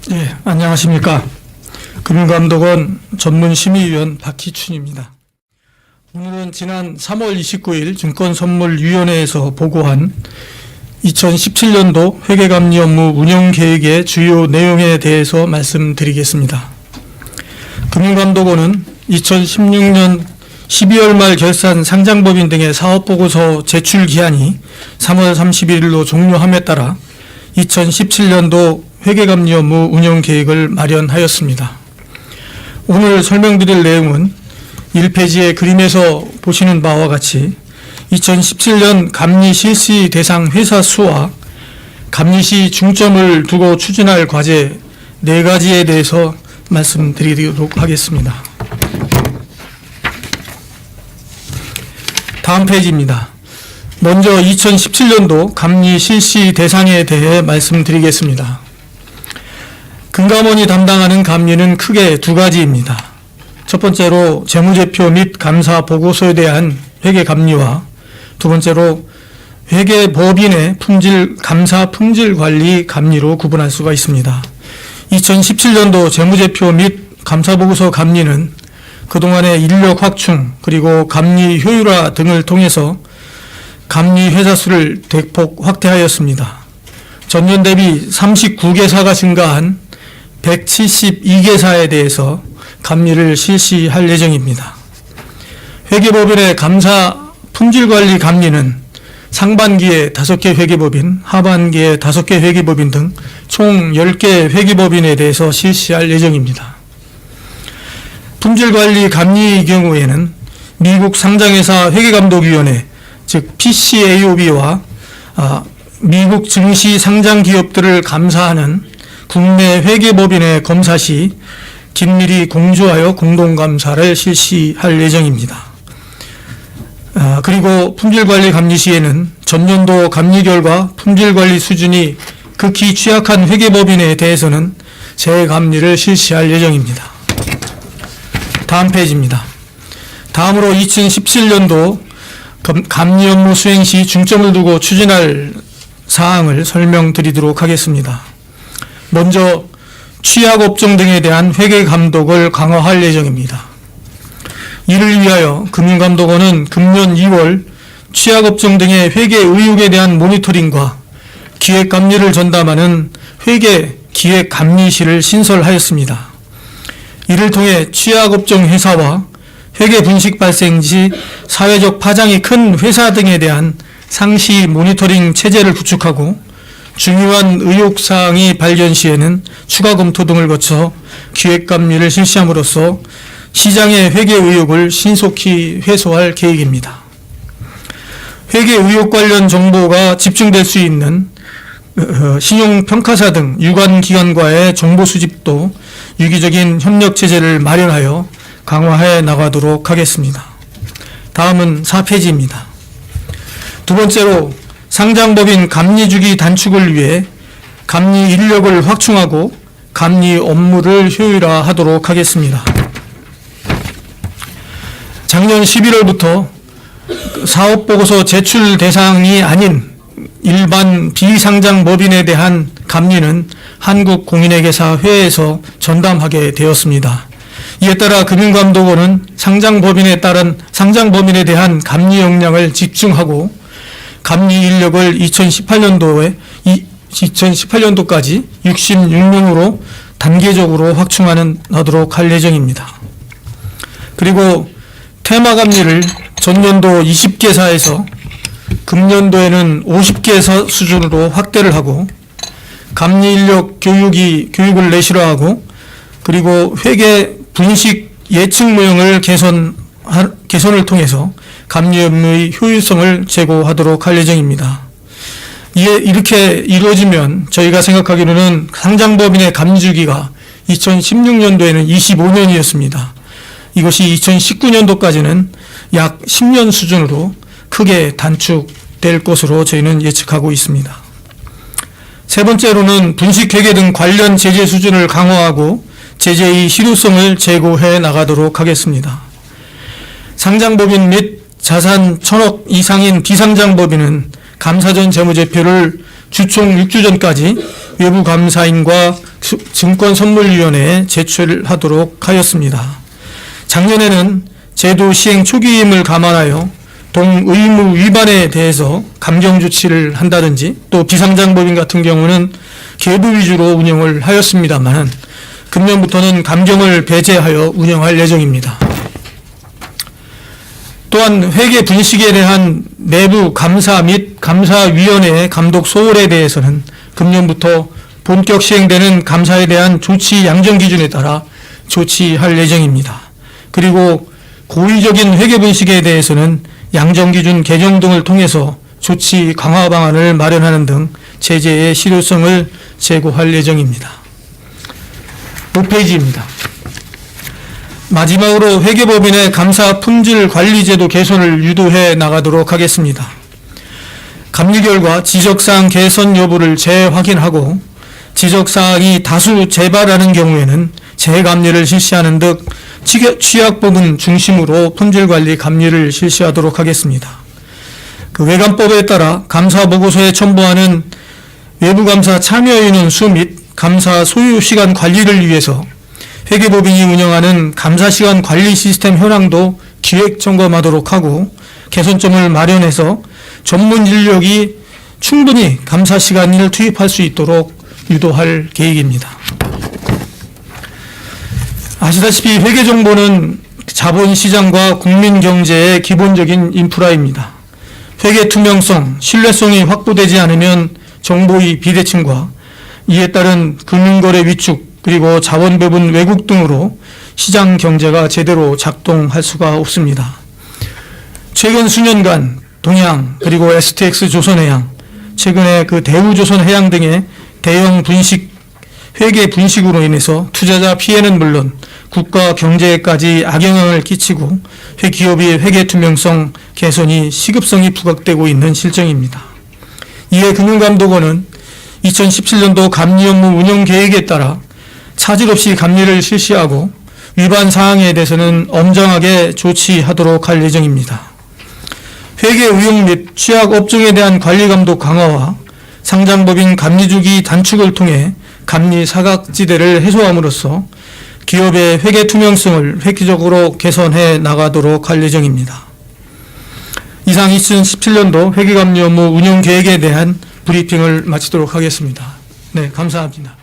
네, 안녕하십니까. 금융감독원 전문심의위원 박희춘입니다. 오늘은 지난 3월 29일 증권선물위원회에서 보고한 2017년도 회계감리 업무 운영계획의 주요 내용에 대해서 말씀드리겠습니다. 금융감독원은 2016년 12월 말 결산 상장법인 등의 사업보고서 제출 기한이 3월 31일로 종료함에 따라 2017년도 회계감리 업무 운영계획을 마련하였습니다. 오늘 설명드릴 내용은 1페이지의 그림에서 보시는 바와 같이 2017년 감리 실시 대상 회사 수와 감리 시 중점을 두고 추진할 과제 4가지에 대해서 말씀드리도록 하겠습니다. 다음 페이지입니다. 먼저 2017년도 감리 실시 대상에 대해 말씀드리겠습니다. 금감원이 담당하는 감리는 크게 2가지입니다. 첫 번째로 재무제표 및 감사 보고서에 대한 회계 감리와 두 번째로 회계법인의 감사 품질 관리 감리로 구분할 수가 있습니다. 2017년도 재무제표 및 감사보고서 감리는 그동안의 인력 확충 그리고 감리 효율화 등을 통해서 감리 회사 수를 대폭 확대하였습니다. 전년 대비 39개사가 증가한 172개사에 대해서 감리를 실시할 예정입니다. 회계법인의 감사 품질관리 감리는 상반기에 5개 회계법인, 하반기에 5개 회계법인 등 총 10개 회계법인에 대해서 실시할 예정입니다. 품질관리 감리의 경우에는 미국 상장회사 회계감독위원회, 즉 PCAOB와 미국 증시 상장 기업들을 감사하는 국내 회계법인의 검사 시 긴밀히 공조하여 공동감사를 실시할 예정입니다. 그리고 품질관리 감리 시에는 전년도 감리 결과 품질관리 수준이 극히 취약한 회계법인에 대해서는 재감리를 실시할 예정입니다. 다음 페이지입니다. 다음으로 2017년도 감리 업무 수행 시 중점을 두고 추진할 사항을 설명드리도록 하겠습니다. 먼저 취약업종 등에 대한 회계 감독을 강화할 예정입니다. 이를 위하여 금융감독원은 금년 2월 취약업종 등의 회계 의혹에 대한 모니터링과 기획감리를 전담하는 회계 기획감리실을 신설하였습니다. 이를 통해 취약업종 회사와 회계 분식 발생 시 사회적 파장이 큰 회사 등에 대한 상시 모니터링 체제를 구축하고 중요한 의혹사항이 발견 시에는 추가 검토 등을 거쳐 기획감리를 실시함으로써 시장의 회계 의혹을 신속히 해소할 계획입니다. 회계 의혹 관련 정보가 집중될 수 있는 신용평가사 등 유관기관과의 정보 수집도 유기적인 협력 체제를 마련하여 강화해 나가도록 하겠습니다. 다음은 4페이지입니다. 두 번째로 상장법인 감리주기 단축을 위해 감리 인력을 확충하고 감리 업무를 효율화하도록 하겠습니다. 작년 11월부터 사업보고서 제출 대상이 아닌 일반 비상장법인에 대한 감리는 한국공인회계사회에서 전담하게 되었습니다. 이에 따라 금융감독원은 상장법인에 따른 상장법인에 대한 감리 역량을 집중하고 감리 인력을 2018년도까지 66명으로 단계적으로 확충하도록 할 예정입니다. 그리고 테마 감리를 전년도 20개사에서 금년도에는 50개사 수준으로 확대를 하고 감리 인력 교육을 내실화하고 그리고 회계 분식 예측 모형을 개선을 통해서 감리 업무의 효율성을 제고하도록 할 예정입니다. 이렇게 이루어지면 저희가 생각하기로는 상장법인의 감리 주기가 2016년도에는 25년이었습니다. 이것이 2019년도까지는 약 10년 수준으로 크게 단축될 것으로 저희는 예측하고 있습니다. 세 번째로는 분식회계 등 관련 제재 수준을 강화하고 제재의 실효성을 제고해 나가도록 하겠습니다. 상장법인 및 자산 1,000억 이상인 비상장법인은 감사 전 재무제표를 주총 6주 전까지 외부 감사인과 증권선물위원회에 제출하도록 하였습니다. 작년에는 제도 시행 초기임을 감안하여 동의무 위반에 대해서 감경 조치를 한다든지 또 비상장법인 같은 경우는 계부 위주로 운영을 하였습니다만 금년부터는 감경을 배제하여 운영할 예정입니다. 또한 회계 분식에 대한 내부 감사 및 감사위원회의 감독 소홀에 대해서는 금년부터 본격 시행되는 감사에 대한 조치 양정 기준에 따라 조치할 예정입니다. 그리고 고의적인 회계 분식에 대해서는 양정 기준 개정 등을 통해서 조치 강화 방안을 마련하는 등 제재의 실효성을 제고할 예정입니다. 5페이지입니다. 마지막으로 회계법인의 감사 품질 관리 제도 개선을 유도해 나가도록 하겠습니다. 감리 결과 지적사항 개선 여부를 재확인하고 지적사항이 다수 재발하는 경우에는 재감리를 실시하는 등 취약부분 중심으로 품질관리 감리를 실시하도록 하겠습니다. 외감법에 따라 감사보고서에 첨부하는 외부감사 참여인원 수 및 감사 소요 시간 관리를 위해서 회계법인이 운영하는 감사시간 관리 시스템 현황도 기획 점검하도록 하고 개선점을 마련해서 전문 인력이 충분히 감사시간을 투입할 수 있도록 유도할 계획입니다. 아시다시피 회계정보는 자본시장과 국민경제의 기본적인 인프라입니다. 회계 투명성, 신뢰성이 확보되지 않으면 정보의 비대칭과 이에 따른 금융거래 위축 그리고 자원 배분 왜곡 등으로 시장 경제가 제대로 작동할 수가 없습니다. 최근 수년간 동양 그리고 STX 조선해양, 최근에 대우조선해양 등의 대형 분식, 회계 분식으로 인해서 투자자 피해는 물론 국가 경제에까지 악영향을 끼치고 기업의 회계 투명성 개선이 시급성이 부각되고 있는 실정입니다. 이에 금융감독원은 2017년도 감리 업무 운영 계획에 따라 차질 없이 감리를 실시하고 위반 사항에 대해서는 엄정하게 조치하도록 할 예정입니다. 회계 의혹 및 취약 업종에 대한 관리 감독 강화와 상장법인 감리주기 단축을 통해 감리 사각지대를 해소함으로써 기업의 회계 투명성을 획기적으로 개선해 나가도록 할 예정입니다. 이상 2017년도 회계감리 업무 운영 계획에 대한 브리핑을 마치도록 하겠습니다. 네, 감사합니다.